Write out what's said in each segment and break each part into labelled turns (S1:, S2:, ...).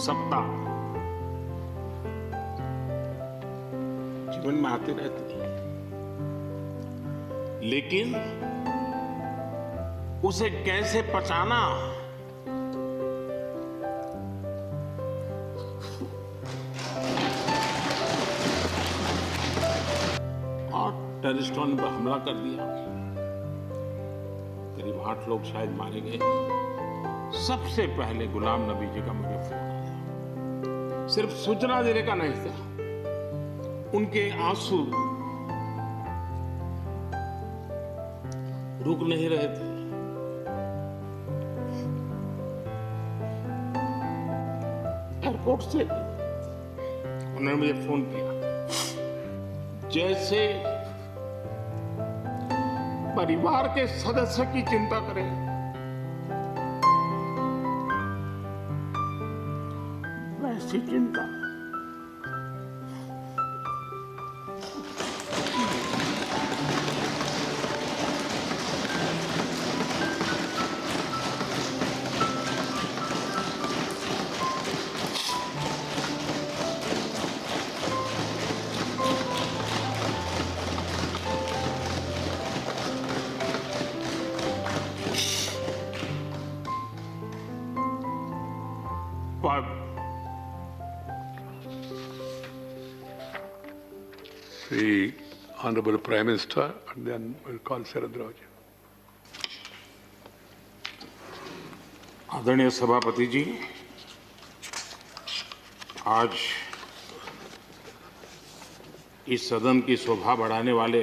S1: सत्ता जीवन में आती रहती है, लेकिन उसे कैसे पचाना और टेररिस्टों ने हमला कर दिया, करीब 8 लोग शायद मारे गए। सबसे पहले गुलाम नबी जी का मुझे फोन आया, सिर्फ सूचना देने का नहीं था, उनके आंसू रुक नहीं रहे थे। एयरपोर्ट से उन्होंने मुझे फोन किया, जैसे परिवार के सदस्य की चिंता करें वैसी चिंता
S2: The Honorable Prime Minister, and then we'll call Sharad Rao ji.
S1: आदरणीय सभापति जी, आज इस सदन की शोभा बढ़ाने वाले,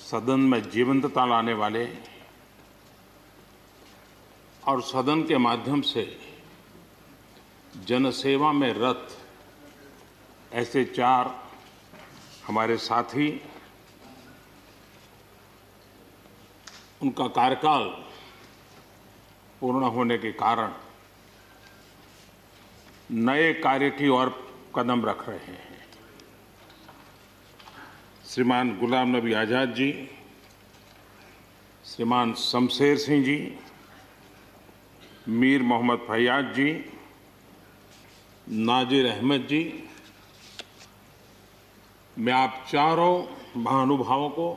S1: सदन में जीवंतता लाने वाले और सदन के माध्यम से जनसेवा में रत ऐसे 4 हमारे साथी, उनका कार्यकाल पूर्ण होने के कारण नए कार्य की ओर कदम रख रहे हैं। श्रीमान गुलाम नबी आजाद जी, श्रीमान शमशेर सिंह जी, मीर मोहम्मद फैयाज जी, नाजिर अहमद जी, मैं आप चारों महानुभावों को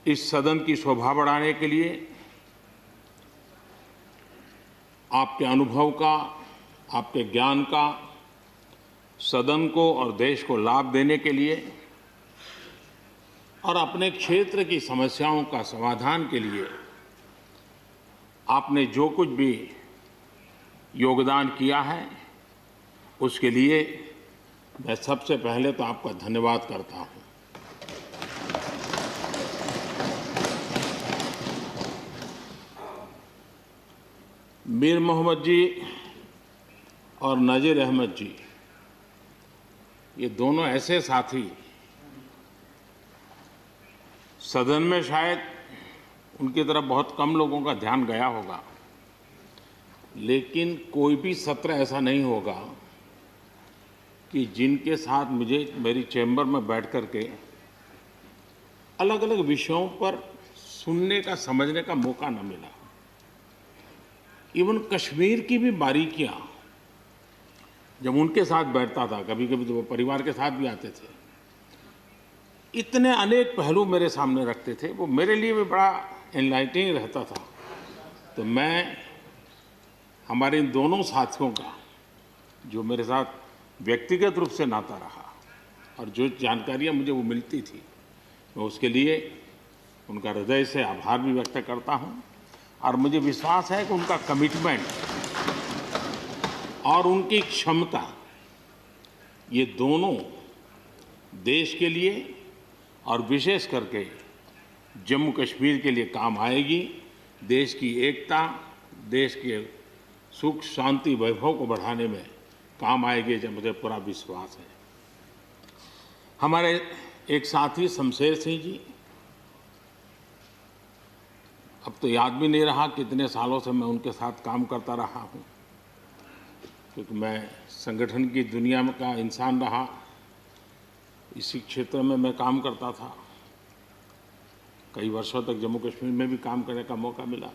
S1: इस सदन की शोभा बढ़ाने के लिए, आपके अनुभव का, आपके ज्ञान का सदन को और देश को लाभ देने के लिए और अपने क्षेत्र की समस्याओं का समाधान के लिए आपने जो कुछ भी योगदान किया है, उसके लिए मैं सबसे पहले तो आपका धन्यवाद करता हूं। मीर मोहम्मद जी और नाजिर अहमद जी, ये दोनों ऐसे साथी, सदन में शायद उनकी तरफ बहुत कम लोगों का ध्यान गया होगा, लेकिन कोई भी सत्र ऐसा नहीं होगा कि जिनके साथ मुझे मेरी चैम्बर में बैठ कर के अलग अलग विषयों पर सुनने का, समझने का मौका न मिला। इवन कश्मीर की भी बारीकियां जब उनके साथ बैठता था, कभी कभी तो वो परिवार के साथ भी आते थे, इतने अनेक पहलू मेरे सामने रखते थे, वो मेरे लिए भी बड़ा एनलाइटनिंग रहता था। तो मैं हमारे इन दोनों साथियों का, जो मेरे साथ व्यक्तिगत रूप से नाता रहा और जो जानकारियां मुझे वो मिलती थी, मैं उसके लिए उनका हृदय से आभार भी व्यक्त करता हूं। और मुझे विश्वास है कि उनका कमिटमेंट और उनकी क्षमता, ये दोनों देश के लिए और विशेष करके जम्मू कश्मीर के लिए काम आएगी। देश की एकता, देश के सुख शांति वैभव को बढ़ाने में काम आएगी, जब मुझे पूरा विश्वास है। हमारे एक साथी शमशेर सिंह जी, अब तो याद भी नहीं रहा कितने सालों से मैं उनके साथ काम करता रहा हूं, क्योंकि मैं संगठन की दुनिया में का इंसान रहा, इसी क्षेत्र में मैं काम करता था। कई वर्षों तक जम्मू कश्मीर में भी काम करने का मौका मिला।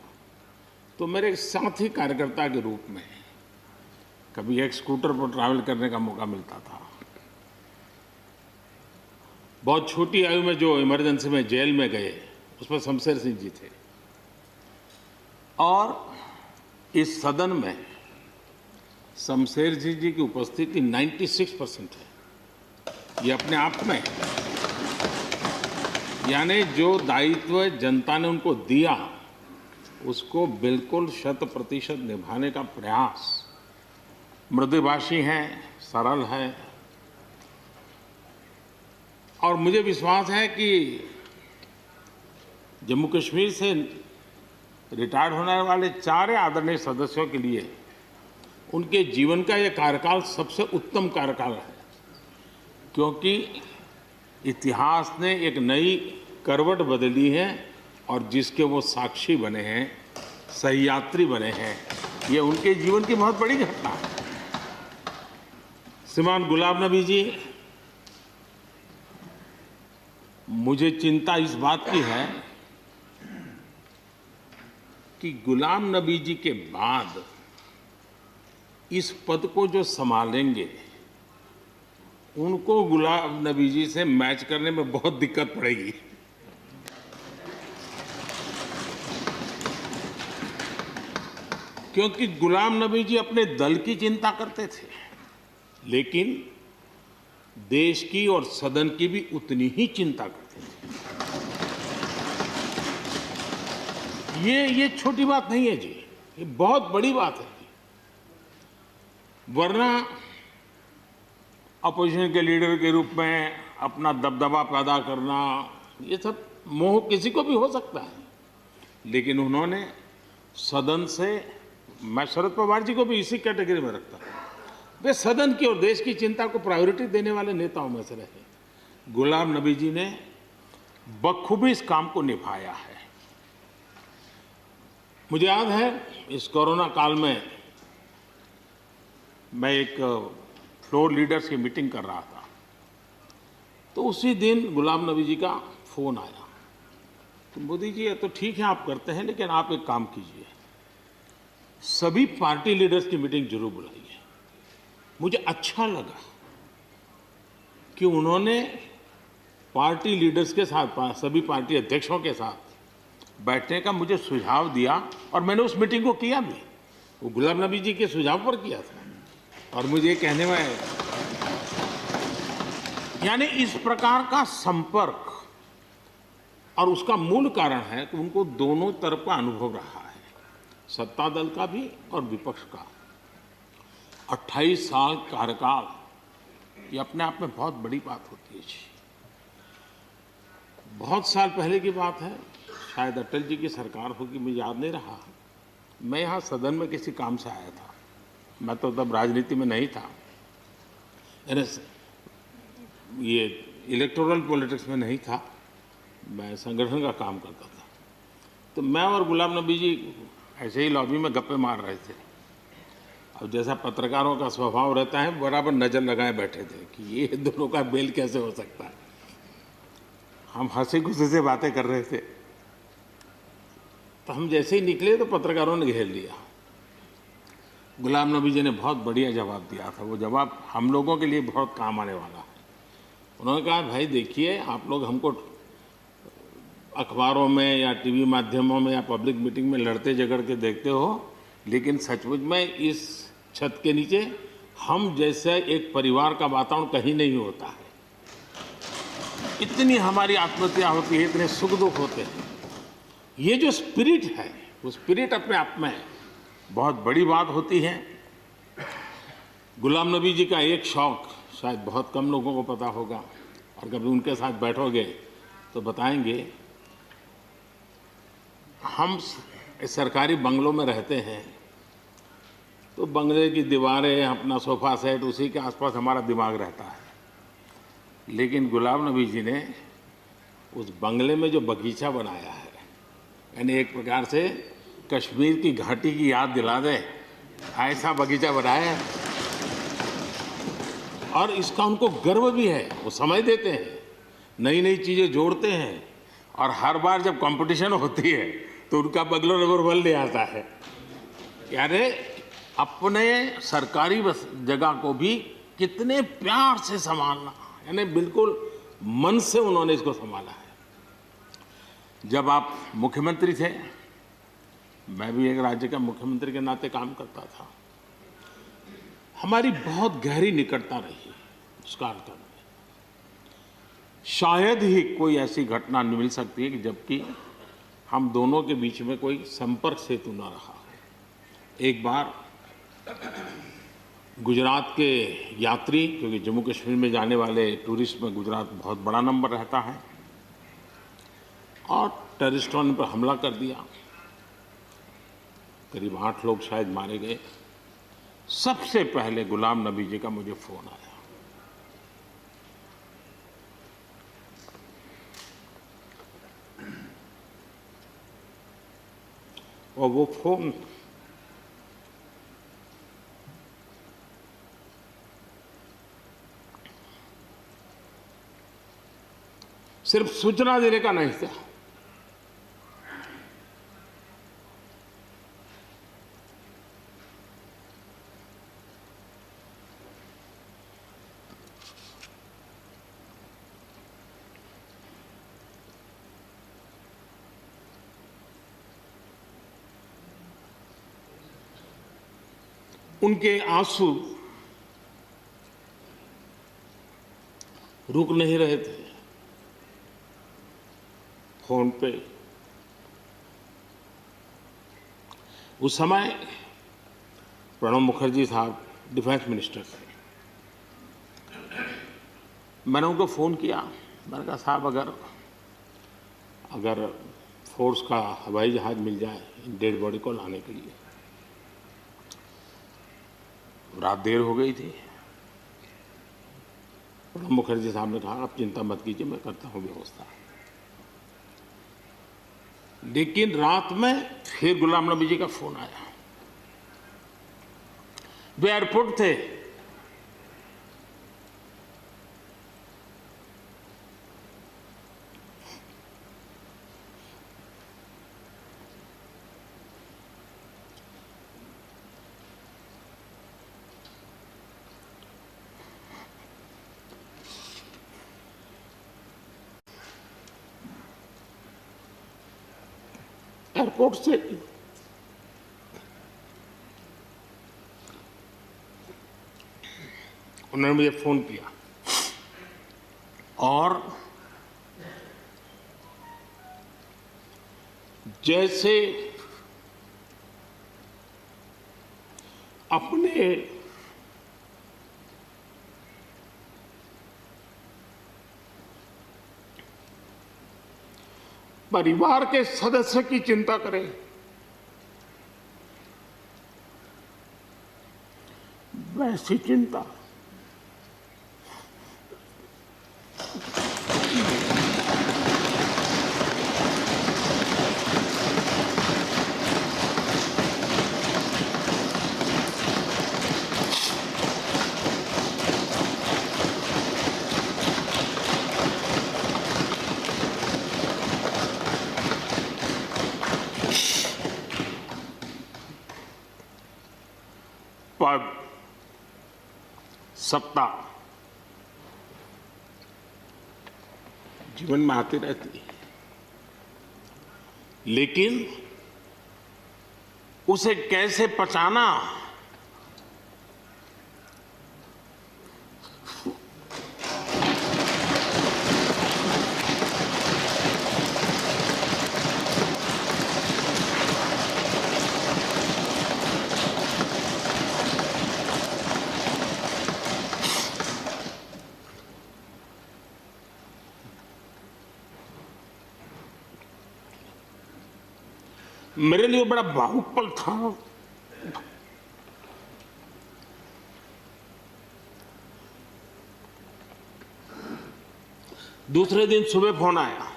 S1: तो मेरे एक साथी कार्यकर्ता के रूप में कभी एक स्कूटर पर ट्रैवल करने का मौका मिलता था। बहुत छोटी आयु में जो इमरजेंसी में जेल में गए उसमें शमशेर सिंह जी थे। और इस सदन में शमशेर सिंह जी की उपस्थिति 96% है। ये अपने आप में, यानी जो दायित्व जनता ने उनको दिया उसको बिल्कुल 100% निभाने का प्रयास। मृदुभाषी हैं, सरल है, और मुझे विश्वास है कि जम्मू कश्मीर से रिटायर्ड होने वाले 4 आदरणीय सदस्यों के लिए उनके जीवन का यह कार्यकाल सबसे उत्तम कार्यकाल है, क्योंकि इतिहास ने एक नई करवट बदली है और जिसके वो साक्षी बने हैं, सहयात्री बने हैं। ये उनके जीवन की बहुत बड़ी घटना है। श्रीमान गुलाम नबी जी, मुझे चिंता इस बात की है कि गुलाम नबी जी के बाद इस पद को जो संभालेंगे उनको गुलाम नबी जी से मैच करने में बहुत दिक्कत पड़ेगी। क्योंकि गुलाम नबी जी अपने दल की चिंता करते थे, लेकिन देश की और सदन की भी उतनी ही चिंता करते थे। ये छोटी बात नहीं है जी, ये बहुत बड़ी बात है जी। वरना अपोजिशन के लीडर के रूप में अपना दबदबा पैदा करना, ये सब मोह किसी को भी हो सकता है, लेकिन उन्होंने सदन से, मैं शरद पवार जी को भी इसी कैटेगरी में रखता हूं, वे सदन की और देश की चिंता को प्रायोरिटी देने वाले नेताओं में से रहे। गुलाम नबी जी ने बखूबी इस काम को निभाया है। मुझे याद है इस कोरोना काल में मैं एक फ्लोर लीडर्स की मीटिंग कर रहा था, तो उसी दिन गुलाम नबी जी का फोन आया। तो मोदी जी, ये तो ठीक है आप करते हैं, लेकिन आप एक काम कीजिए, सभी पार्टी लीडर्स की मीटिंग जरूर बुलाइए। मुझे अच्छा लगा कि उन्होंने पार्टी लीडर्स के साथ, सभी पार्टी अध्यक्षों के साथ बैठने का मुझे सुझाव दिया, और मैंने उस मीटिंग को किया भी। वो गुलाम नबी जी के सुझाव पर किया था। और मुझे कहने में, यानी इस प्रकार का संपर्क, और उसका मूल कारण है कि उनको दोनों तरफ का अनुभव रहा है, सत्ता दल का भी और विपक्ष का। 28 साल कार्यकाल, ये अपने आप में बहुत बड़ी बात होती है जी। बहुत साल पहले की बात है, शायद अटल जी की सरकार होगी, मुझे याद नहीं रहा। मैं यहाँ सदन में किसी काम से आया था, मैं तो तब राजनीति में नहीं था, ये इलेक्टोरल पॉलिटिक्स में नहीं था, मैं संगठन का काम करता था। तो मैं और गुलाम नबी जी ऐसे ही लॉबी में गप्पे मार रहे थे। अब जैसा पत्रकारों का स्वभाव रहता है, बराबर नज़र लगाए बैठे थे कि ये दोनों का मेल कैसे हो सकता है। हम हंसी खुशी से बातें कर रहे थे, तो हम जैसे ही निकले तो पत्रकारों ने घेर लिया। गुलाम नबी जी ने बहुत बढ़िया जवाब दिया था। वो जवाब हम लोगों के लिए बहुत काम आने वाला है। उन्होंने कहा, भाई देखिए, आप लोग हमको अखबारों में या टीवी माध्यमों में या पब्लिक मीटिंग में लड़ते झगड़ के देखते हो, लेकिन सचमुच में इस छत के नीचे हम जैसे एक परिवार का वातावरण कहीं नहीं होता है। इतनी हमारी आत्महत्या होती है, इतने सुख दुख होते हैं। ये जो स्पिरिट है, वो स्पिरिट अपने आप में बहुत बड़ी बात होती है। गुलाम नबी जी का एक शौक शायद बहुत कम लोगों को पता होगा, और कभी उनके साथ बैठोगे तो बताएंगे। हम सरकारी बंगलों में रहते हैं, तो बंगले की दीवारें, अपना सोफा सेट, उसी के आसपास हमारा दिमाग रहता है। लेकिन गुलाम नबी जी ने उस बंगले में जो बगीचा बनाया है, यानी एक प्रकार से कश्मीर की घाटी की याद दिला दे, ऐसा बगीचा बनाया है। और इसका उनको गर्व भी है। वो समय देते हैं, नई नई चीज़ें जोड़ते हैं, और हर बार जब कंपटीशन होती है तो उनका बगलो नंबर 1 ले आता है। यानी अपने सरकारी जगह को भी कितने प्यार से संभालना, यानी बिल्कुल मन से उन्होंने इसको संभाला है। जब आप मुख्यमंत्री थे, मैं भी एक राज्य का मुख्यमंत्री के नाते काम करता था, हमारी बहुत गहरी निकटता रही उस कार्यकाल में। शायद ही कोई ऐसी घटना मिल सकती है कि जबकि हम दोनों के बीच में कोई संपर्क सेतु न रहा हो। एक बार गुजरात के यात्री, क्योंकि जम्मू कश्मीर में जाने वाले टूरिस्ट में गुजरात बहुत बड़ा नंबर रहता है, और टेररिस्टों ने पर हमला कर दिया, करीब 8 लोग शायद मारे गए। सबसे पहले गुलाम नबी जी का मुझे फोन आया, और वो फोन सिर्फ सूचना देने का नहीं था, उनके आंसू रुक नहीं रहे थे। फोन पे उस समय प्रणब मुखर्जी साहब डिफेंस मिनिस्टर थे। मैंने उनको फ़ोन किया, मैंने कहा साहब अगर फोर्स का हवाई जहाज़ मिल जाए डेड बॉडी को लाने के लिए। रात देर हो गई थी। प्रणब मुखर्जी साहब ने कहा आप चिंता मत कीजिए, मैं करता हूँ व्यवस्था। लेकिन रात में फिर गुलाम नबी जी का फोन आया। वे एयरपोर्ट थे, एयरपोर्ट से उन्होंने मुझे फोन किया और जैसे अपने परिवार के सदस्य की चिंता करें, वैसी चिंता पद, सत्ता जीवन में आती रहती है, लेकिन उसे कैसे पचाना, मेरे लिए बड़ा भावुक पल था। दूसरे दिन सुबह फोन आया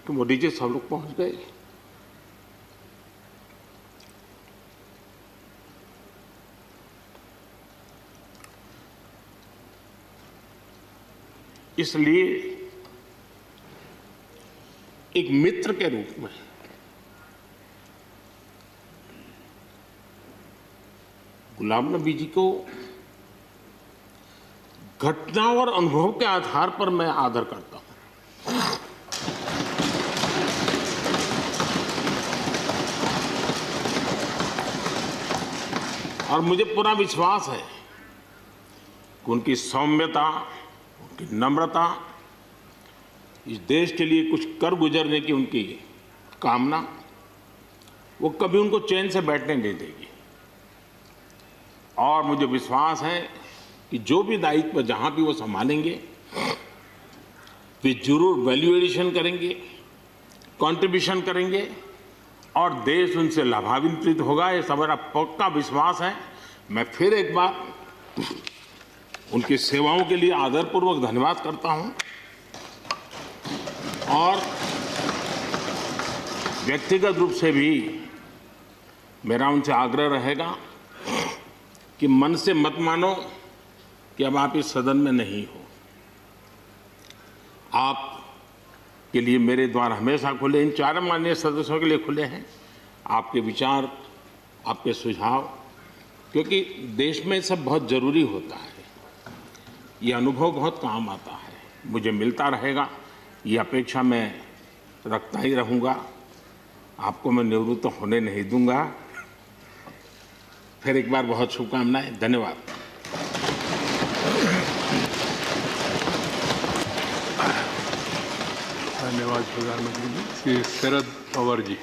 S1: कि मोदी जी सब लोग पहुंच गए। इसलिए एक मित्र के रूप में गुलाम नबी जी को घटना और अनुभव के आधार पर मैं आदर करता हूं। और मुझे पूरा विश्वास है कि उनकी सौम्यता, उनकी नम्रता, इस देश के लिए कुछ कर गुजरने की उनकी कामना, वो कभी उनको चैन से बैठने नहीं देगी। और मुझे विश्वास है कि जो भी दायित्व जहां भी वो संभालेंगे, वे जरूर वैल्यू एडिशन करेंगे, कंट्रीब्यूशन करेंगे और देश उनसे लाभान्वित होगा। ये सब मेरा पक्का विश्वास है। मैं फिर एक बार उनकी सेवाओं के लिए आदरपूर्वक धन्यवाद करता हूं और व्यक्तिगत रूप से भी मेरा उनसे आग्रह रहेगा कि मन से मत मानो कि अब आप इस सदन में नहीं हो। आप के लिए मेरे द्वार हमेशा खुले, इन चारों माननीय सदस्यों के लिए खुले हैं। आपके विचार, आपके सुझाव, क्योंकि देश में सब बहुत जरूरी होता है। ये अनुभव बहुत काम आता है, मुझे मिलता रहेगा, ये अपेक्षा मैं रखता ही रहूँगा। आपको मैं निवृत्त होने नहीं दूंगा। फिर एक बार बहुत शुभकामनाएं, धन्यवाद।
S2: धन्यवाद प्रधानमंत्री जी। श्री शरद पवार जी।